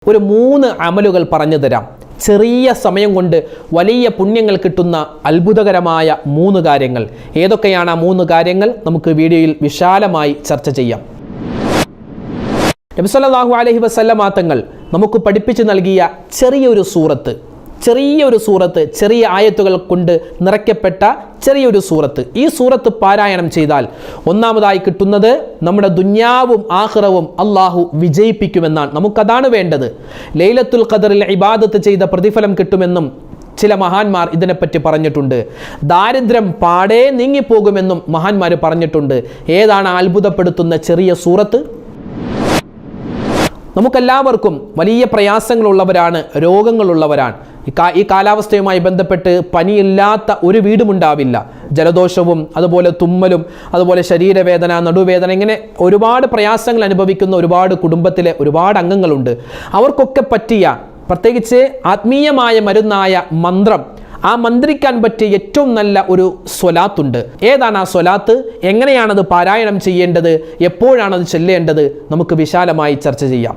ഒരു 3 അമലുകൾ പറഞ്ഞു തരാം. ചെറിയ സമയം കൊണ്ട് വലിയ പുണ്യങ്ങൾ കിട്ടുന്ന അത്ഭുതകരമായ 3 കാര്യങ്ങൾ. ഏതൊക്കെയാണ് ആ 3 കാര്യങ്ങൾ? നമുക്ക് വീഡിയോയിൽ വിശാലമായി ചർച്ച ചെയ്യാം. നബി സല്ലല്ലാഹു അലൈഹി വസല്ലമ തങ്ങൾ നമുക്ക് പഠിപ്പിച്ചു നൽകിയ ചെറിയൊരു സൂറത്ത്, ചെറിയ ആയത്തുകൾ കൊണ്ട് നിറയ്ക്കപ്പെട്ട ചെറിയൊരു സൂറത്ത്. ഈ സൂറത്ത് പാരായണം ചെയ്താൽ ഒന്നാമതായി കിട്ടുന്നത് നമ്മുടെ ദുനിയാവും ആഖിറവും അള്ളാഹു വിജയിപ്പിക്കുമെന്നാണ്. നമുക്കതാണ് വേണ്ടത്. ലൈലത്തുൽ ഖദറിൽ ഇബാദത്ത് ചെയ്ത പ്രതിഫലം കിട്ടുമെന്നും ചില മഹാന്മാർ ഇതിനെപ്പറ്റി പറഞ്ഞിട്ടുണ്ട്. ദാരിദ്ര്യം പാടേ നീങ്ങിപ്പോകുമെന്നും മഹാന്മാർ പറഞ്ഞിട്ടുണ്ട്. ഏതാണ് അത്ഭുതപ്പെടുത്തുന്ന ചെറിയ സൂറത്ത്? നമുക്കെല്ലാവർക്കും വലിയ പ്രയാസങ്ങളുള്ളവരാണ്, രോഗങ്ങളുള്ളവരാണ്. ഈ കാലാവസ്ഥയുമായി ബന്ധപ്പെട്ട് പനിയില്ലാത്ത ഒരു വീടുമുണ്ടാവില്ല. ജലദോഷവും അതുപോലെ തുമ്മലും അതുപോലെ ശരീരവേദന, നടുവേദന, ഇങ്ങനെ ഒരുപാട് പ്രയാസങ്ങൾ അനുഭവിക്കുന്ന ഒരുപാട് കുടുംബത്തിലെ ഒരുപാട് അംഗങ്ങളുണ്ട്. അവർക്കൊക്കെ പറ്റിയ പ്രത്യേകിച്ച് ആത്മീയമായ മരുന്നായ മന്ത്രം, ആ മന്ത്രിക്കാൻ പറ്റിയ ഏറ്റവും നല്ല ഒരു സ്വലാത്തുണ്ട്. ഏതാണ് ആ സ്വലാത്ത്? എങ്ങനെയാണത് പാരായണം ചെയ്യേണ്ടത്? എപ്പോഴാണത് ചൊല്ലേണ്ടത്? നമുക്ക് വിശാലമായി ചർച്ച ചെയ്യാം.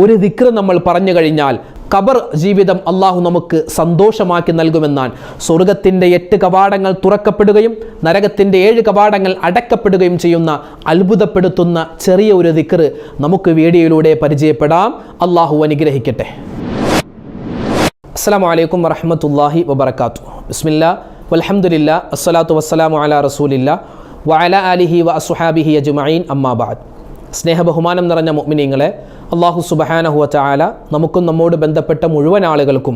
ഒരു ദിക്ർ നമ്മൾ പറഞ്ഞു കഴിഞ്ഞാൽ ഖബർ ജീവിതം അള്ളാഹു നമുക്ക് സന്തോഷമാക്കി നൽകുമെന്നാണ്. സ്വർഗത്തിൻ്റെ 8 കവാടങ്ങൾ തുറക്കപ്പെടുകയും നരകത്തിൻ്റെ 7 കവാടങ്ങൾ അടക്കപ്പെടുകയും ചെയ്യുന്ന അത്ഭുതപ്പെടുത്തുന്ന ചെറിയ ഒരു ദിക്ർ നമുക്ക് വീഡിയോയിലൂടെ പരിചയപ്പെടാം. അള്ളാഹു അനുഗ്രഹിക്കട്ടെ. അസ്സലാമു അലൈക്കും വറഹ്മത്തുള്ളാഹി വബറകാതുഹു. ബിസ്മില്ലാഹ് വൽഹംദുലില്ലാ അസ്സലാത്തു വസ്സലാമു അലാ റസൂലില്ലാ വഅലാ ആലിഹി വഅസ്ഹാബിഹി അജ്മഈൻ. അമ്മാ ബഅദ്. സ്നേഹബഹുമാനം നിറഞ്ഞ മുഅ്മിനീങ്ങളെ, അല്ലാഹു സുബ്ഹാനഹു വതആല നമുക്കും നമ്മോട് ബന്ധപ്പെട്ട മുഴുവൻ ആളുകൾക്കും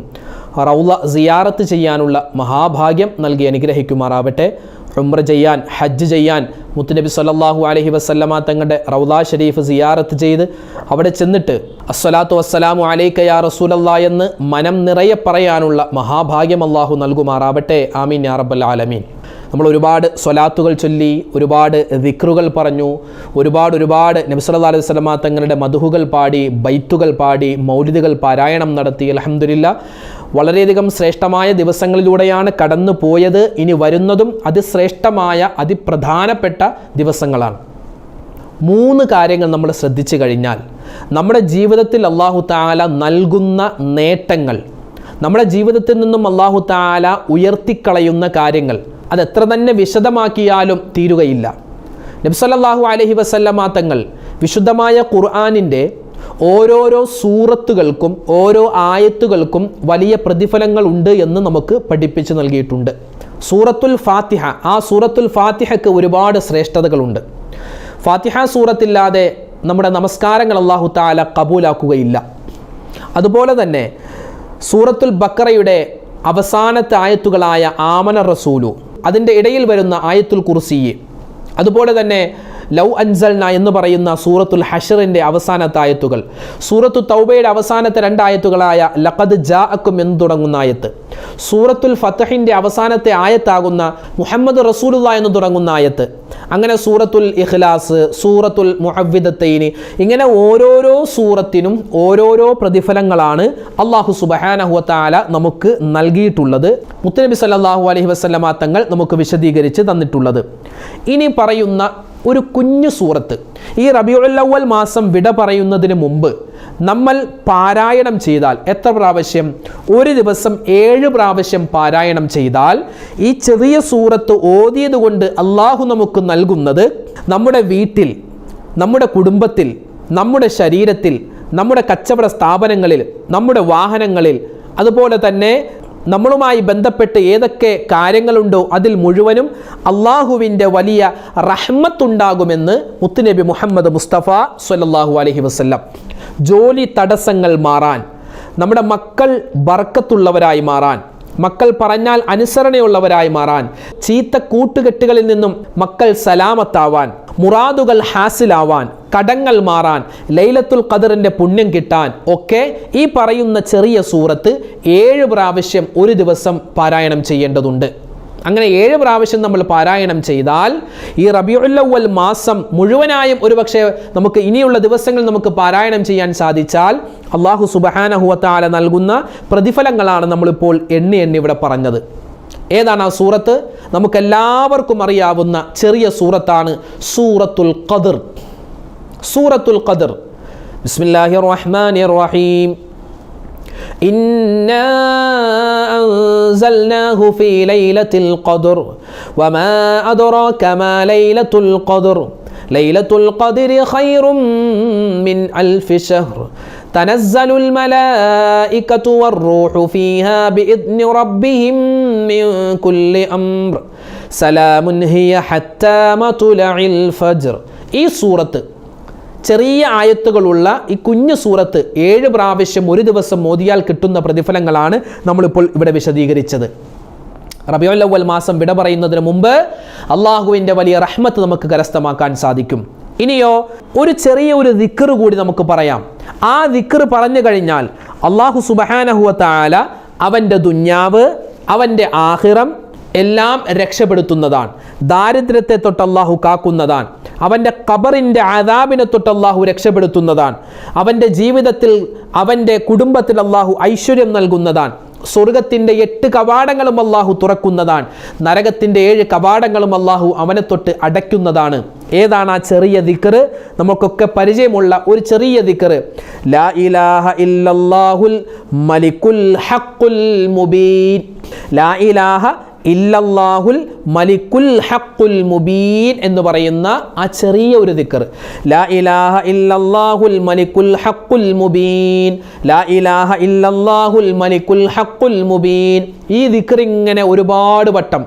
റൗള സിയാറത്ത് ചെയ്യാനുള്ള മഹാഭാഗ്യം നൽകി അനുഗ്രഹിക്കുമാറാവട്ടെ. ഉംറ ചെയ്യാൻ, ഹജ്ജ് ചെയ്യാൻ മുത്തുനബി സല്ലല്ലാഹു അലൈഹി വസല്ലമ തങ്ങളുടെ റൗള ഷരീഫ് സിയാറത്ത് ചെയ്ത് അവിടെ ചെന്നിട്ട് അസ്സലാത്തു വസ്സലാമു അലൈക യാ റസൂലല്ലാഹ് എന്ന് മനം നിറയെ പറയാനുള്ള മഹാഭാഗ്യം അല്ലാഹു നൽകുമാറാവട്ടെ. ആമീൻ യാ റബ്ബൽ ആലമീൻ. നമ്മൾ ഒരുപാട് സ്വലാത്തുകൾ ചൊല്ലി, ഒരുപാട് ദിക്റുകൾ പറഞ്ഞു, ഒരുപാട് നബി സല്ലല്ലാഹു അലൈഹി വസല്ലമ തങ്ങളുടെ മദ്ഹുകൾ പാടി, ബൈത്തുകൾ പാടി, മൗലിദുകൾ പാരായണം നടത്തി. അൽഹംദുലില്ലാഹ്, വളരെയധികം ശ്രേഷ്ഠമായ ദിവസങ്ങളിലൂടെയാണ് കടന്നു പോയത്. ഇനി വരുന്നതും അതിശ്രേഷ്ഠമായ അതിപ്രധാനപ്പെട്ട ദിവസങ്ങളാണ്. 3 കാര്യങ്ങൾ നമ്മൾ ശ്രദ്ധിച്ചു കഴിഞ്ഞാൽ നമ്മുടെ ജീവിതത്തിൽ അല്ലാഹു തആല നൽകുന്ന നേട്ടങ്ങൾ, നമ്മുടെ ജീവിതത്തിൽ നിന്നും അല്ലാഹു തആല ഉയർത്തിക്കളയുന്ന കാര്യങ്ങൾ, അതെത്ര തന്നെ വിശദമാക്കിയാലും തീരുകയില്ല. നബി സല്ലല്ലാഹു അലൈഹി വസല്ലമ തങ്ങൾ വിശുദ്ധമായ ഖുർആനിൻ്റെ ഓരോരോ സൂറത്തുകൾക്കും ഓരോ ആയത്തുകൾക്കും വലിയ പ്രതിഫലങ്ങൾ ഉണ്ട് എന്ന് നമുക്ക് പഠിപ്പിച്ചു നൽകിയിട്ടുണ്ട്. സൂറത്തുൽ ഫാത്തിഹ, ആ സൂറത്തുൽ ഫാത്തിഹയ്ക്ക് ഒരുപാട് ശ്രേഷ്ഠതകളുണ്ട്. ഫാത്തിഹ സൂറത്തില്ലാതെ നമ്മുടെ നമസ്കാരങ്ങൾ അല്ലാഹു തആല കബൂലാക്കുകയില്ല. അതുപോലെ തന്നെ സൂറത്തുൽ ബഖറയുടെ അവസാനത്തെ ആയത്തുകളായ ആമന റസൂലു, അതിൻ്റെ ഇടയിൽ വരുന്ന ആയത്തുൽ കുർസി, അതുപോലെ തന്നെ ലൗ അൻസൽന എന്ന് പറയുന്ന സൂറത്തുൽ ഹഷറിൻ്റെ അവസാനത്തെ ആയത്തുകൾ, സൂറത്തു തൗബയുടെ അവസാനത്തെ 2 ആയത്തുകളായ ലഖദ് ജാഅക്കും എന്ന് തുടങ്ങുന്ന ആയത്ത്, സൂറത്തുൽ ഫതഹിൻ്റെ അവസാനത്തെ ആയത്താകുന്ന മുഹമ്മദ് റസൂലുള്ളാഹി എന്ന് തുടങ്ങുന്ന ആയത്ത്, അങ്ങനെ സൂറത്തുൽ ഇഖ്ലാസ്, സൂറത്തുൽ മുഅവ്വിദത്തൈനി, ഇങ്ങനെ ഓരോരോ സൂറത്തിനും ഓരോരോ പ്രതിഫലങ്ങളാണ് അല്ലാഹു സുബ്ഹാനഹു വതആല നമുക്ക് നൽകിയിട്ടുള്ളത്. മുത്തുനബി സല്ലല്ലാഹു അലൈഹി വസല്ലമ തങ്ങൾ നമുക്ക് വിശദീകരിച്ച് തന്നിട്ടുള്ളത്. ഇനി പറയുന്ന ഒരു കുഞ്ഞു സൂറത്ത്, ഈ റബീഉൽ അവ്വൽ മാസം വിട പറയുന്നതിന് മുമ്പ് നമ്മൾ പാരായണം ചെയ്താൽ എത്ര പ്രാവശ്യം? ഒരു ദിവസം 7 പ്രാവശ്യം പാരായണം ചെയ്താൽ ഈ ചെറിയ സൂറത്ത് ഓതിയത് കൊണ്ട് അള്ളാഹു നമുക്ക് നൽകുന്നത് നമ്മുടെ വീട്ടിൽ, നമ്മുടെ കുടുംബത്തിൽ, നമ്മുടെ ശരീരത്തിൽ, നമ്മുടെ കച്ചവട സ്ഥാപനങ്ങളിൽ, നമ്മുടെ വാഹനങ്ങളിൽ, അതുപോലെ തന്നെ നമ്മളുമായി ബന്ധപ്പെട്ട് ഏതൊക്കെ കാര്യങ്ങളുണ്ടോ അതിൽ മുഴുവനും അള്ളാഹുവിൻ്റെ വലിയ റഹ്മത്തുണ്ടാകുമെന്ന് മുത്തുനബി മുഹമ്മദ് മുസ്തഫ സ്വല്ലല്ലാഹു അലൈഹി വസല്ലം. ജോലി തടസ്സങ്ങൾ മാറാൻ, നമ്മുടെ മക്കൾ ബർക്കത്തുള്ളവരായി മാറാൻ, മക്കൾ പറഞ്ഞാൽ അനുസരണയുള്ളവരായി മാറാൻ, ചീത്ത കൂട്ടുകെട്ടുകളിൽ നിന്നും മക്കൾ സലാമത്താവാൻ, മുറാദുകൾ ഹാസിലാവാൻ, കടങ്ങൾ മാറാൻ, ലൈലത്തുൽ ഖദറിൻ്റെ പുണ്യം കിട്ടാൻ ഒക്കെ ഈ പറയുന്ന ചെറിയ സൂറത്ത് 7 പ്രാവശ്യം ഒരു ദിവസം പാരായണം ചെയ്യേണ്ടതുണ്ട്. അങ്ങനെ 7 പ്രാവശ്യം നമ്മൾ പാരായണം ചെയ്താൽ ഈ റബീഉൽ അവ്വൽ മാസം മുഴുവനായും ഒരുപക്ഷെ നമുക്ക് ഇനിയുള്ള ദിവസങ്ങൾ നമുക്ക് പാരായണം ചെയ്യാൻ സാധിച്ചാൽ അല്ലാഹു സുബ്ഹാനഹു വതആല നൽകുന്ന പ്രതിഫലങ്ങളാണ് നമ്മളിപ്പോൾ എണ്ണി ഇവിടെ പറഞ്ഞത്. ഏതാണ് ആ സൂറത്ത്? നമുക്കെല്ലാവർക്കും അറിയാവുന്ന ചെറിയ സൂറത്താണ് സൂറത്തുൽ ഖദർ. സൂറത്തുൽ ഖദർ ബിസ്മില്ലാഹിർ റഹ്മാനിർ റഹീം. ഇന്നാ അൻസൽനാഹു ഫീ ലൈലത്തിൽ ഖദ്ർ വമാ അദ്റാക മാ ലൈലത്തുൽ ഖദ്ർ ലൈലത്തുൽ ഖദ്രി ഖൈറും മിൻ അൽഫി ശഹ്ർ തനസ്സലുൽ മലായികതു വർ-റൂഹു ഫീഹാ ബിഇദ്നി റബ്ബിഹിം മിൻ കുല്ലി അംർ സലാമുൻ ഹിയ ഹത്താ മത്ലഇൽ ഫജ്ർ. ഈ സൂറത്ത് ചെറിയ ആയത്തുകളുള്ള ഈ കുഞ്ഞു സൂറത്ത് 7 പ്രാവശ്യം ഒരു ദിവസം ഓതിയാൽ കിട്ടുന്ന പ്രതിഫലങ്ങളാണ് നമ്മളിപ്പോൾ ഇവിടെ വിശദീകരിച്ചത്. റബീഉൽ അവ്വൽ മാസം വിട പറയുന്നതിന് മുമ്പ് അള്ളാഹുവിൻ്റെ വലിയ റഹ്മത്ത് നമുക്ക് കരസ്ഥമാക്കാൻ സാധിക്കും. ഇനിയോ ഒരു ചെറിയ ദിക്ർ കൂടി നമുക്ക് പറയാം. ആ ദിക്ർ പറഞ്ഞു കഴിഞ്ഞാൽ അള്ളാഹു സുബ്ഹാനഹു വ തആല അവൻ്റെ ദുന്യാവ്, അവൻ്റെ ആഖിറം എല്ലാം രക്ഷപ്പെടുത്തുന്നതാണ്. ദാരിദ്ര്യത്തെ തൊട്ട് അള്ളാഹു കാക്കുന്നതാണ്. അവൻ്റെ ഖബറിൻ്റെ അദാബിനെ തൊട്ട് അള്ളാഹു രക്ഷപ്പെടുത്തുന്നതാണ്. അവൻ്റെ ജീവിതത്തിൽ, അവൻ്റെ കുടുംബത്തിൽ അള്ളാഹു ഐശ്വര്യം നൽകുന്നതാണ്. സ്വർഗത്തിൻ്റെ 8 കവാടങ്ങളും അള്ളാഹു തുറക്കുന്നതാണ്. നരകത്തിൻ്റെ 7 കവാടങ്ങളും അള്ളാഹു അവനെ തൊട്ട് അടയ്ക്കുന്നതാണ്. ഏതാണ് ആ ചെറിയ ദിക്ർ? നമുക്കൊക്കെ പരിചയമുള്ള ഒരു ചെറിയ ദിക്ർ. ലാ ഇലാഹ ഇല്ലല്ലാഹുൽ മലിക്കുൽ ഹഖുൽ മുബീൻ. ലാ ഇലാഹ ഇല്ലല്ലാഹുൽ മലിക്കുൽ ഹഖുൽ മുബീൻ എന്ന് പറയുന്ന ആ ചെറിയ ഒരു ദിക്ർ. ലാ ഇലാഹ ഇല്ലല്ലാഹുൽ മലിക്കുൽ ഹഖുൽ മുബീൻ. ലാ ഇലാഹ ഇല്ലല്ലാഹുൽ മലിക്കുൽ ഹഖുൽ മുബീൻ. ഈ ദിക്ർ ഇങ്ങനെ ഒരുപാട് വട്ടം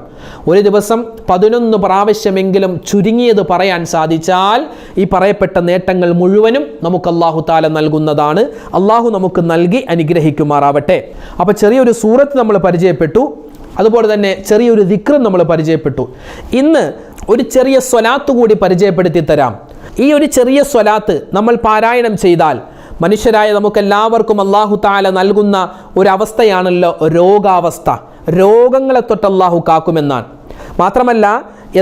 ഒരു ദിവസം 11 പ്രാവശ്യമെങ്കിലും ചുരുങ്ങിയത് പറയാൻ സാധിച്ചാൽ ഈ പറയപ്പെട്ട നേട്ടങ്ങൾ മുഴുവനും നമുക്ക് അല്ലാഹു തആല നൽകുന്നതാണ്. അല്ലാഹു നമുക്ക് നൽകി അനുഗ്രഹിക്കുമാറാവട്ടെ. അപ്പോൾ ചെറിയൊരു സൂറത്ത് നമ്മൾ പരിചയപ്പെട്ടു, അതുപോലെ തന്നെ ചെറിയൊരു ദിക്ർ നമ്മൾ പരിചയപ്പെട്ടു. ഇന്ന് ഒരു ചെറിയ സ്വലാത്ത് കൂടി പരിചയപ്പെടുത്തി തരാം. ഈ ഒരു ചെറിയ സ്വലാത്ത് നമ്മൾ പാരായണം ചെയ്താൽ മനുഷ്യരായ നമുക്കെല്ലാവർക്കും അല്ലാഹു തആല നൽകുന്ന ഒരവസ്ഥയാണല്ലോ രോഗാവസ്ഥ. രോഗങ്ങളെ തൊട്ട് അല്ലാഹു കാക്കുമെന്നാണ്. മാത്രമല്ല,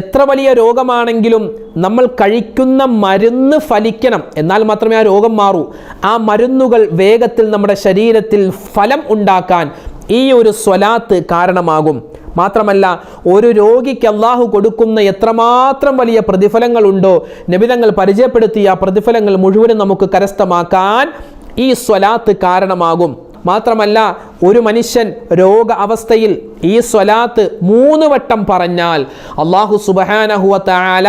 എത്ര വലിയ രോഗമാണെങ്കിലും നമ്മൾ കഴിക്കുന്ന മരുന്ന് ഫലിക്കണം, എന്നാൽ മാത്രമേ ആ രോഗം മാറൂ. ആ മരുന്നുകൾ വേഗത്തിൽ നമ്മുടെ ശരീരത്തിൽ ഫലം ഉണ്ടാക്കാൻ ഈ ഒരു സ്വലാത്ത് കാരണമാകും. മാത്രമല്ല, ഒരു രോഗിക്ക് അല്ലാഹു കൊടുക്കുന്ന എത്രമാത്രം വലിയ പ്രതിഫലങ്ങളുണ്ടോ, നബിതങ്ങൾ പരിചയപ്പെടുത്തിയ പ്രതിഫലങ്ങൾ മുഴുവനും നമുക്ക് കരസ്ഥമാക്കാൻ ഈ സ്വലാത്ത് കാരണമാകും. മാത്രമല്ല, ഒരു മനുഷ്യൻ രോഗ അവസ്ഥയിൽ ഈ സ്വലാത്ത് 3 വട്ടം പറഞ്ഞാൽ അല്ലാഹു സുബ്ഹാനഹു വ തആല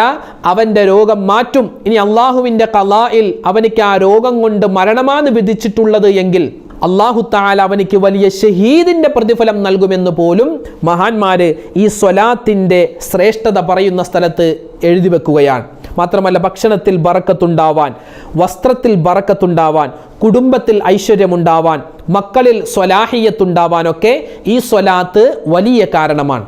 അവൻ്റെ രോഗം മാറ്റും. ഇനി അല്ലാഹുവിൻ്റെ ഖളായിൽ അവനിക്ക് ആ രോഗം കൊണ്ട് മരണമാണ് വിധിച്ചിട്ടുള്ളത് എങ്കിൽ അല്ലാഹു തആല അവനിക്ക് വലിയ ഷഹീദിൻ്റെ പ്രതിഫലം നൽകുമെന്ന് പോലും മഹാന്മാർ ഈ സ്വലാത്തിൻ്റെ ശ്രേഷ്ഠത പറയുന്ന സ്ഥലത്ത് എഴുതി വെക്കുകയാണ്. മാത്രമല്ല, ഭക്ഷണത്തിൽ ബറക്കത്തുണ്ടാവാൻ, വസ്ത്രത്തിൽ ബറക്കത്തുണ്ടാവാൻ, കുടുംബത്തിൽ ഐശ്വര്യമുണ്ടാവാൻ, മക്കളിൽ സ്വലാഹിയത്തുണ്ടാവാനൊക്കെ ഈ സ്വലാത്ത് വലിയ കാരണമാണ്.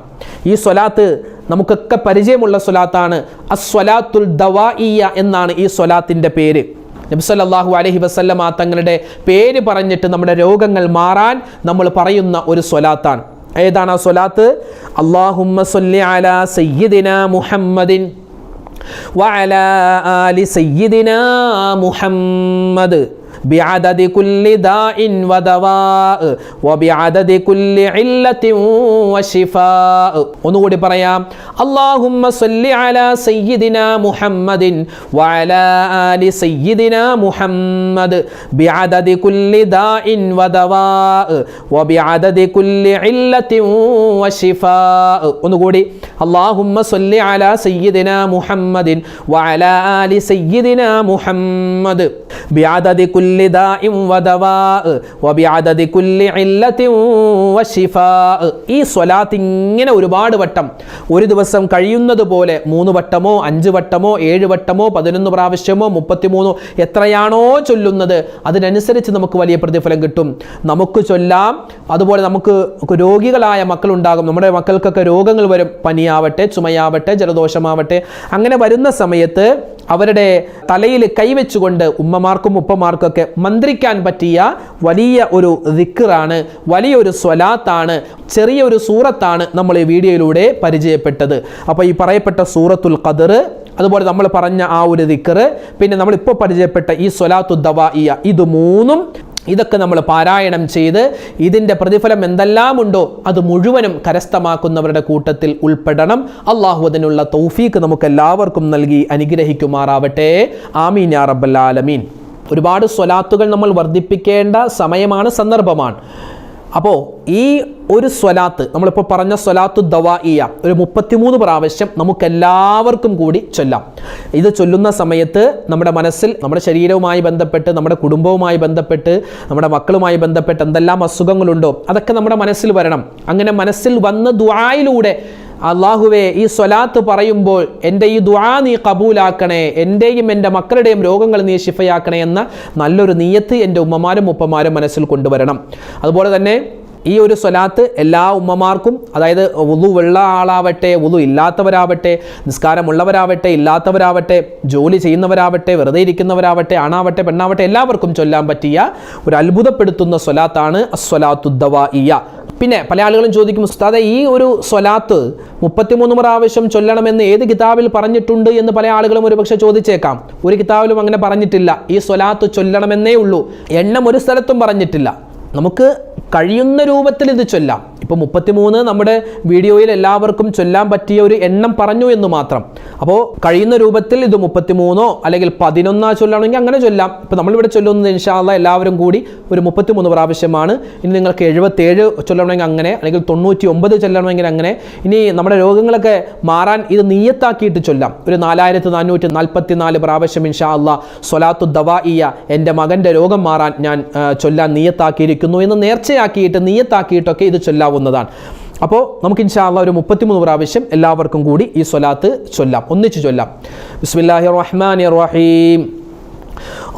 ഈ സ്വലാത്ത് നമുക്കൊക്കെ പരിചയമുള്ള സ്വലാത്താണ്. അസ്വലാത്തുൽ ദവാഇയ്യ എന്നാണ് ഈ സ്വലാത്തിൻ്റെ പേര്. നബി സല്ലല്ലാഹു അലൈഹി വസല്ലമ തങ്ങളുടെ പേര് പറഞ്ഞിട്ട് നമ്മുടെ രോഗങ്ങൾ മാറാൻ നമ്മൾ പറയുന്ന ഒരു സ്വലാത്താണ്. ഏതാണ് ആ സ്വലാത്ത്? അല്ലാഹുമ്മ സ്വല്ലി അലാ സയ്യിദിനാ മുഹമ്മദിൻ വഅലാ ആലി സയ്യിദിനാ മുഹമ്മദ് ബിഅദദി കുല്ലി ദാഇൻ വദവാഅ വബിഅദദി കുല്ലി ഇല്ലത്തിൻ വശിഫാഅ. ഒന്നുകൂടി പറയാം. അല്ലാഹുമ്മ സ്വല്ലി അലാ സയ്യിദിനാ മുഹമ്മദിൻ വഅലാ ആലി സയ്യിദിനാ മുഹമ്മദ് ബിഅദദി കുല്ലി ദാഇൻ വദവാഅ വബിഅദദി കുല്ലി ഇല്ലത്തിൻ വശിഫാഅ. ഒന്നുകൂടി. അല്ലാഹുമ്മ സ്വല്ലി അലാ സയ്യിദിനാ മുഹമ്മദിൻ വഅലാ ആലി സയ്യിദിനാ മുഹമ്മദ് ബിഅദദി കുല്ലി ഈ സ്വലാത്ത് ഇങ്ങനെ ഒരുപാട് വട്ടം ഒരു ദിവസം കഴിയുന്നത് പോലെ 3 വട്ടമോ 5 വട്ടമോ 7 വട്ടമോ 11 പ്രാവശ്യമോ 33 എത്രയാണോ ചൊല്ലുന്നത് അതിനനുസരിച്ച് നമുക്ക് വലിയ പ്രതിഫലം കിട്ടും. നമുക്ക് ചൊല്ലാം. അതുപോലെ നമുക്ക് രോഗികളായ മക്കളുണ്ടാകും. നമ്മുടെ മക്കൾക്കൊക്കെ രോഗങ്ങൾ വരും. പനിയാവട്ടെ, ചുമയാവട്ടെ, ജലദോഷമാവട്ടെ. അങ്ങനെ വരുന്ന സമയത്ത് അവരുടെ തലയിൽ കൈവച്ചുകൊണ്ട് ഉമ്മമാർക്കും ഉപ്പമാർക്കൊക്കെ മന്ത്രിക്കാൻ പറ്റിയ വലിയ ഒരു ദിക്റാണ്, വലിയൊരു സ്വലാത്താണ്, ചെറിയൊരു സൂറത്താണ് നമ്മൾ ഈ വീഡിയോയിലൂടെ പരിചയപ്പെട്ടത്. അപ്പോൾ ഈ പറയപ്പെട്ട സൂറത്തുൽ ഖദ്ർ, അതുപോലെ നമ്മൾ പറഞ്ഞ ആ ഒരു ദിക്ർ, പിന്നെ നമ്മളിപ്പോൾ പരിചയപ്പെട്ട ഈ സ്വലാത്തു ദവാഇയ്യ, ഇത് 3ഉം ഇതൊക്കെ നമ്മൾ പാരായണം ചെയ്ത് ഇതിൻ്റെ പ്രതിഫലം എന്തെല്ലാം ഉണ്ടോ അത് മുഴുവനും കരസ്ഥമാക്കുന്നവരുടെ കൂട്ടത്തിൽ ഉൾപ്പെടണം. അള്ളാഹു അതിനുള്ള തൗഫീക്ക് നമുക്ക് എല്ലാവർക്കും നൽകി അനുഗ്രഹിക്കുമാറാവട്ടെ. ആമീൻ യാ റബ്ബൽ ആലമീൻ. ഒരുപാട് സ്വലാത്തുകൾ നമ്മൾ വർദ്ധിപ്പിക്കേണ്ട സമയമാണ്, സന്ദർഭമാണ്. അപ്പോൾ ഈ ഒരു സ്വലാത്ത്, നമ്മളിപ്പോൾ പറഞ്ഞ സ്വലാത്തു ദവാഇയ ഒരു 33 പ്രാവശ്യം നമുക്കെല്ലാവർക്കും കൂടി ചൊല്ലാം. ഇത് ചൊല്ലുന്ന സമയത്ത് നമ്മുടെ മനസ്സിൽ നമ്മുടെ ശരീരവുമായി ബന്ധപ്പെട്ട്, നമ്മുടെ കുടുംബവുമായി ബന്ധപ്പെട്ട്, നമ്മുടെ മക്കളുമായി ബന്ധപ്പെട്ട് എന്തെല്ലാം അസുഖങ്ങളുണ്ടോ അതൊക്കെ നമ്മുടെ മനസ്സിൽ വരണം. അങ്ങനെ മനസ്സിൽ വന്ന ദുആയിലൂടെ അല്ലാഹുവേ ഈ സ്വലാത്ത് പറയുമ്പോൾ എൻ്റെ ഈ ദുആ നീ കബൂലാക്കണേ, എൻ്റെയും എൻ്റെ മക്കളുടെയും രോഗങ്ങൾ നീ ശിഫയാക്കണേ എന്ന നല്ലൊരു നിയ്യത്ത് എൻ്റെ ഉമ്മമാരും ഉപ്പമാരും മനസ്സിൽ കൊണ്ടുവരണം. അതുപോലെ തന്നെ ഈ ഒരു സ്വലാത്ത് എല്ലാ ഉമ്മമാർക്കും, അതായത് വുളു ഉള്ള ആളാവട്ടെ, വുളു ഇല്ലാത്തവരാവട്ടെ, നിസ്കാരമുള്ളവരാവട്ടെ ഇല്ലാത്തവരാവട്ടെ, ജോലി ചെയ്യുന്നവരാവട്ടെ വെറുതെ ഇരിക്കുന്നവരാവട്ടെ, ആണാവട്ടെ പെണ്ണാവട്ടെ, എല്ലാവർക്കും ചൊല്ലാൻ പറ്റിയ ഒരു അത്ഭുതപ്പെടുത്തുന്ന സ്വലാത്താണ് അസ്വലാത്തു ദവാഇയ. പിന്നെ പല ആളുകളും ചോദിക്കും, ഉസ്താദേ ഈ ഒരു സ്വലാത്ത് 33 പ്രാവശ്യം ചൊല്ലണമെന്ന് ഏത് കിതാബിൽ പറഞ്ഞിട്ടുണ്ട് എന്ന് പല ആളുകളും ഒരുപക്ഷെ ചോദിച്ചേക്കാം. ഒരു കിതാബിലും അങ്ങനെ പറഞ്ഞിട്ടില്ല. ഈ സ്വലാത്ത് ചൊല്ലണമെന്നേ ഉള്ളൂ, എണ്ണം ഒരു സ്ഥലത്തും പറഞ്ഞിട്ടില്ല. നമുക്ക് കഴിയുന്ന രൂപത്തിൽ ഇത് ചൊല്ലാം. ഇപ്പോൾ 33 നമ്മുടെ വീഡിയോയിൽ എല്ലാവർക്കും ചൊല്ലാൻ പറ്റിയ ഒരു എണ്ണം പറഞ്ഞു എന്ന് മാത്രം. അപ്പോൾ കഴിയുന്ന രൂപത്തിൽ ഇത് 33 അല്ലെങ്കിൽ 11 ചൊല്ലണമെങ്കിൽ അങ്ങനെ ചൊല്ലാം. ഇപ്പോൾ നമ്മളിവിടെ ചൊല്ലുന്നത് ഇൻഷാ അല്ലാഹ് എല്ലാവരും കൂടി ഒരു 33 പ്രാവശ്യമാണ്. ഇനി നിങ്ങൾക്ക് 77 ചൊല്ലണമെങ്കിൽ അങ്ങനെ, അല്ലെങ്കിൽ 99 ചൊല്ലണമെങ്കിൽ അങ്ങനെ. ഇനി നമ്മുടെ രോഗങ്ങളൊക്കെ മാറാൻ ഇത് നിയ്യത്താക്കിയിട്ട് ചൊല്ലാം. ഒരു 4444 പ്രാവശ്യം ഇൻഷാ അല്ലാഹ് സ്വലാത്തു ദവാഇയ എൻ്റെ മകൻ്റെ രോഗം മാറാൻ ഞാൻ ചൊല്ലാൻ നിയ്യത്താക്കിയിരിക്കുന്നു എന്ന് നേർച്ചയാക്കിയിട്ട് നിയ്യത്താക്കിയിട്ടൊക്കെ ഇത് ചൊല്ലാവുന്നതാണ്. അപ്പോൾ നമുക്ക് ഇൻഷാ അല്ലാഹ് ഒരു 33 പ്രാവശ്യം എല്ലാവർക്കും കൂടി ഈ സ്വലാത്ത് ചൊല്ലാം, ഒന്നിച്ച് ചൊല്ലാം. ബിസ്മില്ലാഹിർ റഹ്മാനിർ റഹീം.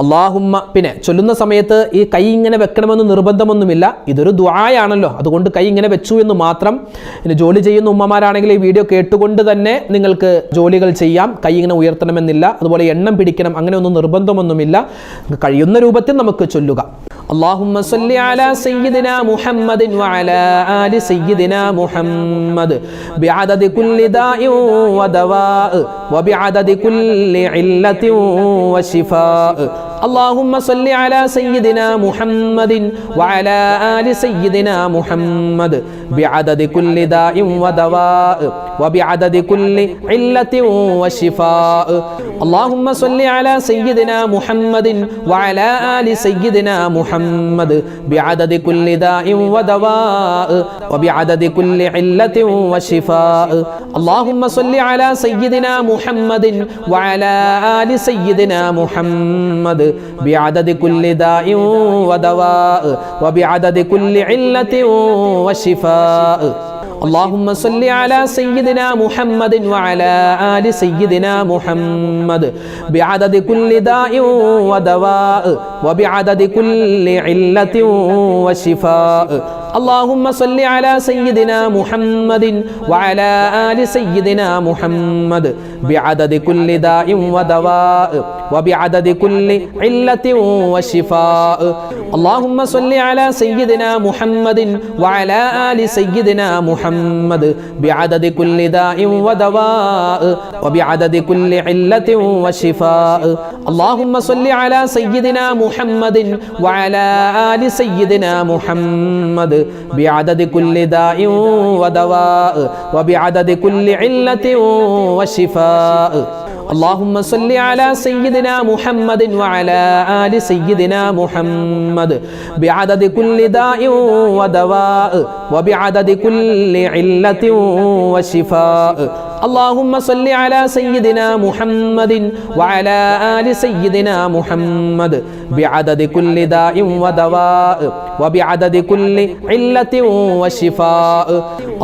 അല്ലാഹുമ്മ. പിന്നെ ചൊല്ലുന്ന സമയത്ത് ഈ കൈ ഇങ്ങനെ വെക്കണമെന്ന് നിർബന്ധമൊന്നുമില്ല, ഇതൊരു ദുആയാണല്ലോ, അതുകൊണ്ട് കൈ ഇങ്ങനെ വെച്ചു എന്ന് മാത്രം. ഇനി ജോലി ചെയ്യുന്ന ഉമ്മമാരാണെങ്കിൽ ഈ വീഡിയോ കേട്ടുകൊണ്ട് തന്നെ നിങ്ങൾക്ക് ജോലികൾ ചെയ്യാം, കൈ ഇങ്ങനെ ഉയർത്തണമെന്നില്ല. അതുപോലെ എണ്ണം പിടിക്കണം അങ്ങനെയൊന്നും നിർബന്ധമൊന്നുമില്ല, കഴിയുന്ന രൂപത്തിൽ നമുക്ക് ചൊല്ലുക. اللهم صل على سيدنا محمد وعلى آل سيدنا محمد بعدد كل داء ودواء وبعدد كل علة وشفاء. اللهم صل على سيدنا محمد وعلى آل سيدنا محمد بعدد كل داء ودواء وبعدد كل علة وشفاء. اللهم صل على سيدنا محمد وعلى آل سيدنا محمد بعدد كل داء ودواء وبعدد كل علة وشفاء. اللهم صل على سيدنا محمد وعلى آل سيدنا محمد بعدد كل داء ودواء وبعدد كل علة وشفاء. اللهم صل على سيدنا محمد وعلى آل سيدنا محمد بعدد كل داء ودواء وبعدد كل علة وشفاء. اللهم صل على سيدنا محمد وعلى آل سيدنا محمد بعدد كل داء ودواء وبعدد كل علة وشفاء. اللهم صل على سيدنا محمد وعلى آل سيدنا محمد بعدد كل داء ودواء وبعدد كل علة وشفاء. اللهم صل على سيدنا محمد وعلى آل سيدنا محمد بعدد كل داء ودواء وبعدد كل علة وشفاء. اللهم صل على سيدنا محمد وعلى آل سيدنا محمد بعدد كل داء ودواء وبعدد كل علة وشفاء. اللهم صل على سيدنا محمد وعلى آل سيدنا محمد بعدد كل داء ودواء وبعدد كل علة وشفاء.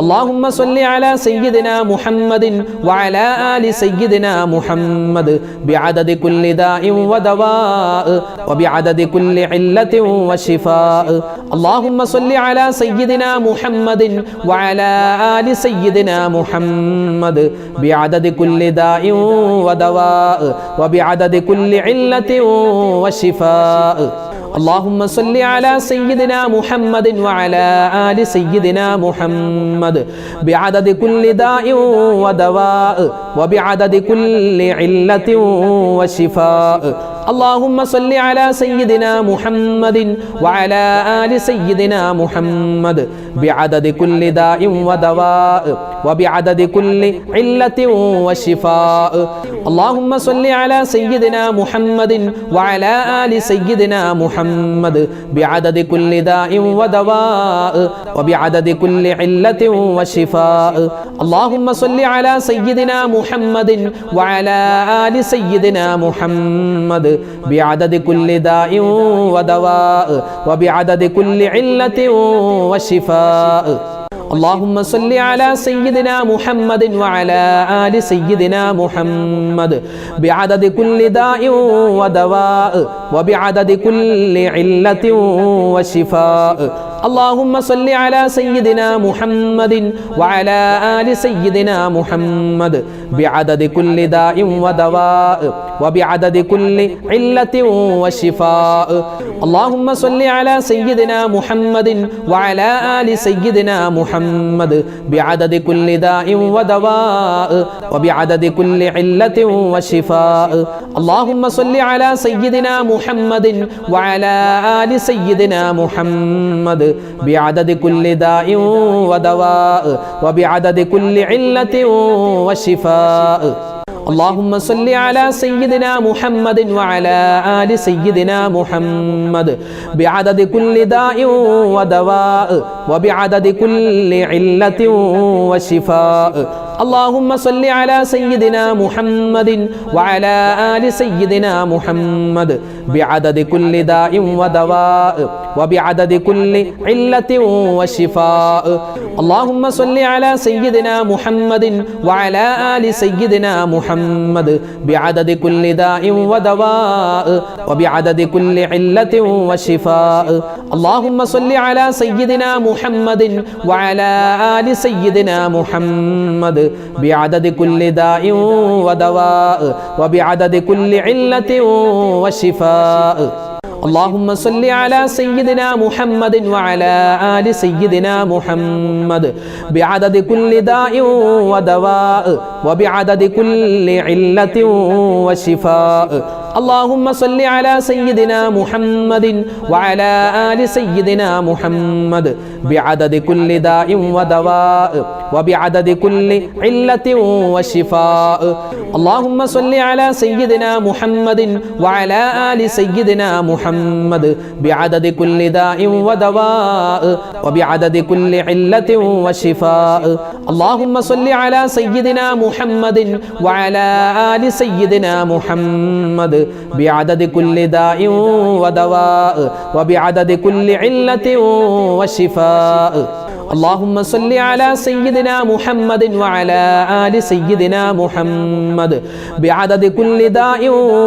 اللهم صل على سيدنا محمد وعلى آل سيدنا محمد بعدد كل داء ودواء وبعدد كل علة وشفاء. اللهم صل على سيدنا محمد وعلى آل سيدنا محمد بعدد كل داء ودواء وبعدد كل علة وشفاء. اللهم صل على سيدنا محمد وعلى آل سيدنا محمد بعدد كل داء ودواء وبعدد كل علة وشفاء. اللهم صل على سيدنا محمد وعلى آل سيدنا محمد بعدد كل داء ودواء وبعدد كل علة وشفاء اللهم صل على سيدنا محمد وعلى آل سيدنا محمد بعدد كل داء ودواء وبعدد كل علة وشفاء اللهم صل على سيدنا محمد وعلى آل سيدنا محمد بعدد كل داء ودواء وبعدد كل علة وشفاء اللهم صل على سيدنا محمد وعلى آل سيدنا محمد بعدد كل داء ودواء وبعدد كل علة وشفاء اللهم صل على سيدنا محمد وعلى آل سيدنا محمد بعدد كل داء ودواء وبعدد كل علة وشفاء اللهم صل على سيدنا محمد وعلى آل سيدنا محمد بعدد كل داء ودواء وبعدد كل علة وشفاء اللهم صل على سيدنا محمد وعلى آل سيدنا محمد بعدد كل داء ودواء وبعدد كل علة وشفاء اللهم صل على سيدنا محمد وعلى آل سيدنا محمد بعدد كل داء ودواء وبعدد كل علة وشفاء اللهم صل على سيدنا محمد وعلى آل سيدنا محمد بعدد كل داء ودواء وبعدد كل علة وشفاء اللهم صل على سيدنا محمد وعلى آل سيدنا محمد بعدد كل داء ودواء وبعدد كل علة وشفاء اللهم صل على سيدنا محمد وعلى آل سيدنا محمد بعدد كل داء ودواء وبعدد كل علة وشفاء اللهم صل على سيدنا محمد وعلى آل سيدنا محمد بعدد كل داء ودواء وبعدد كل علة وشفاء اللهم صل على سيدنا محمد وعلى آل سيدنا محمد بعدد كل داء ودواء وبعدد كل علة وشفاء اللهم صل على سيدنا محمد وعلى آل سيدنا محمد بعدد كل داء ودواء وبعدد كل علة وشفاء اللهم صل على سيدنا محمد وعلى آل سيدنا محمد بعدد كل داء ودواء وبعدد كل علة وشفاء اللهم صل على سيدنا محمد وعلى آل سيدنا محمد بعدد كل داء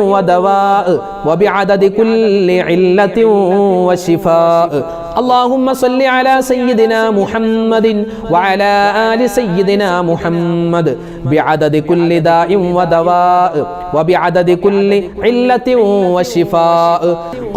ودواء وبعدد كل علة وشفاء اللهم صل على سيدنا محمد وعلى آل سيدنا محمد بعدد كل داء ودواء وبعدد كل علة وشفاء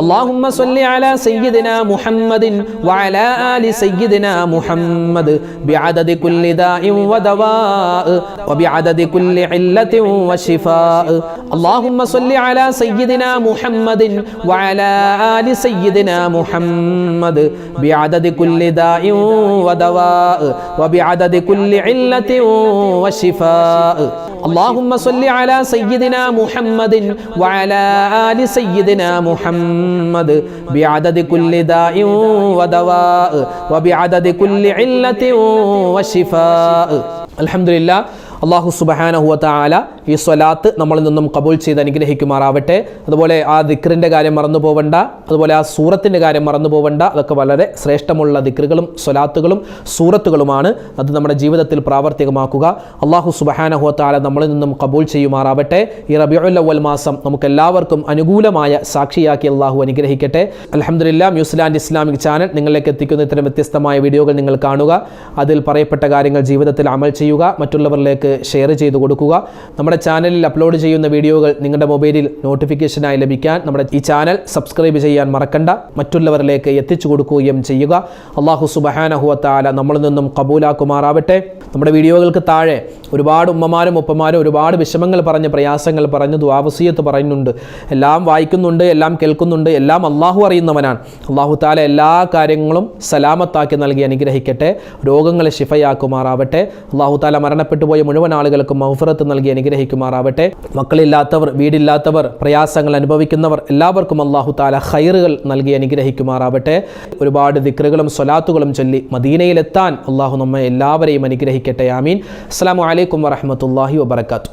اللهم صل على سيدنا محمد وعلى آل سيدنا محمد بعدد كل داء ودواء وبعدد كل علة وشفاء اللهم صل على سيدنا محمد وعلى آل سيدنا محمد بعدد كل داء ودواء وبعدد كل علة وشفاء اللهم صل على سيدنا محمد وعلى آل سيدنا محمد بعدد كل داء ودواء وبعدد كل علة وشفاء الحمد لله അള്ളാഹു സുബ്ഹാനഹു വ തആല ഈ സ്വലാത്ത് നമ്മളിൽ നിന്നും കബൂൽ ചെയ്ത് അനുഗ്രഹിക്കുമാറാവട്ടെ. അതുപോലെ ആ ദിക്റിൻ്റെ കാര്യം മറന്നു പോവണ്ട, അതുപോലെ ആ സൂറത്തിൻ്റെ കാര്യം മറന്നു പോവണ്ട. അതൊക്കെ വളരെ ശ്രേഷ്ഠമുള്ള ദിക്റുകളും സ്വലാത്തുകളും സൂറത്തുകളുമാണ്. അത് നമ്മുടെ ജീവിതത്തിൽ പ്രാവർത്തികമാക്കുക. അള്ളാഹു സുബ്ഹാനഹു വ തആല നമ്മളിൽ നിന്നും കബൂൽ ചെയ്യുമാറാവട്ടെ. ഈ റബീഉൽ അവ്വൽ മാസം നമുക്കെല്ലാവർക്കും അനുകൂലമായ സാക്ഷിയാക്കി അള്ളാഹു അനുഗ്രഹിക്കട്ടെ. അൽഹംദുലില്ലാ, ന്യൂസിലാൻഡ് ഇസ്ലാമിക് ചാനൽ നിങ്ങളിലേക്ക് എത്തിക്കുന്ന ഇത്തരം വ്യത്യസ്തമായ വീഡിയോകൾ നിങ്ങൾ കാണുക. അതിൽ പറയപ്പെട്ട കാര്യങ്ങൾ ജീവിതത്തിൽ അമൽ ചെയ്യുക, മറ്റുള്ളവരിലേക്ക് സുഹൃത്തുക്കളിലേക്ക് ഷെയർ ചെയ്ത് കൊടുക്കുക. നമ്മുടെ ചാനലിൽ അപ്ലോഡ് ചെയ്യുന്ന വീഡിയോകൾ നിങ്ങളുടെ മൊബൈലിൽ നോട്ടിഫിക്കേഷനായി ലഭിക്കാൻ നമ്മുടെ ഈ ചാനൽ സബ്സ്ക്രൈബ് ചെയ്യാൻ മറക്കണ്ട. മറ്റുള്ളവരിലേക്ക് എത്തിച്ചു കൊടുക്കുകയും ചെയ്യുക. അല്ലാഹു സുബ്ഹാനഹു വ തആല നമ്മളിൽ നിന്നും ഖബൂലാക്കുമാറാവട്ടെ. നമ്മുടെ വീഡിയോകൾക്ക് താഴെ ഒരുപാട് ഉമ്മമാരും ഉപ്പമാരും ഒരുപാട് വിഷമങ്ങൾ പറഞ്ഞ്, പ്രയാസങ്ങൾ പറഞ്ഞ്, ദുആ വസിയത്ത് പറയുന്നുണ്ട്. എല്ലാം വായിക്കുന്നുണ്ട്, എല്ലാം കേൾക്കുന്നുണ്ട്. എല്ലാം അള്ളാഹു അറിയുന്നവനാണ്. അള്ളാഹു തആല എല്ലാ കാര്യങ്ങളും സലാമത്താക്കി നൽകി അനുഗ്രഹിക്കട്ടെ. രോഗങ്ങളെ ശിഫയാക്കുമാറാവട്ടെ. അള്ളാഹു തആല മരണപ്പെട്ടു പോയ മുഴുവൻ ആളുകൾക്കും മഗ്ഫിറത്ത് നൽകി അനുഗ്രഹിക്കുമാറാവട്ടെ. മക്കളില്ലാത്തവർ, വീടില്ലാത്തവർ, പ്രയാസങ്ങൾ അനുഭവിക്കുന്നവർ എല്ലാവർക്കും അള്ളാഹു തആല ഖൈറുകൾ നൽകി അനുഗ്രഹിക്കുമാറാവട്ടെ. ഒരുപാട് ദിക്റുകളും സ്വലാത്തുകളും ചൊല്ലി മദീനയിലെത്താൻ അള്ളാഹു നമ്മെ എല്ലാവരെയും അനുഗ്രഹിക്കട്ടെ. ആമീൻ. അസ്സലാമു അലൈക്കും വറഹ്മത്തുള്ളാഹി വബറകാതുഹു.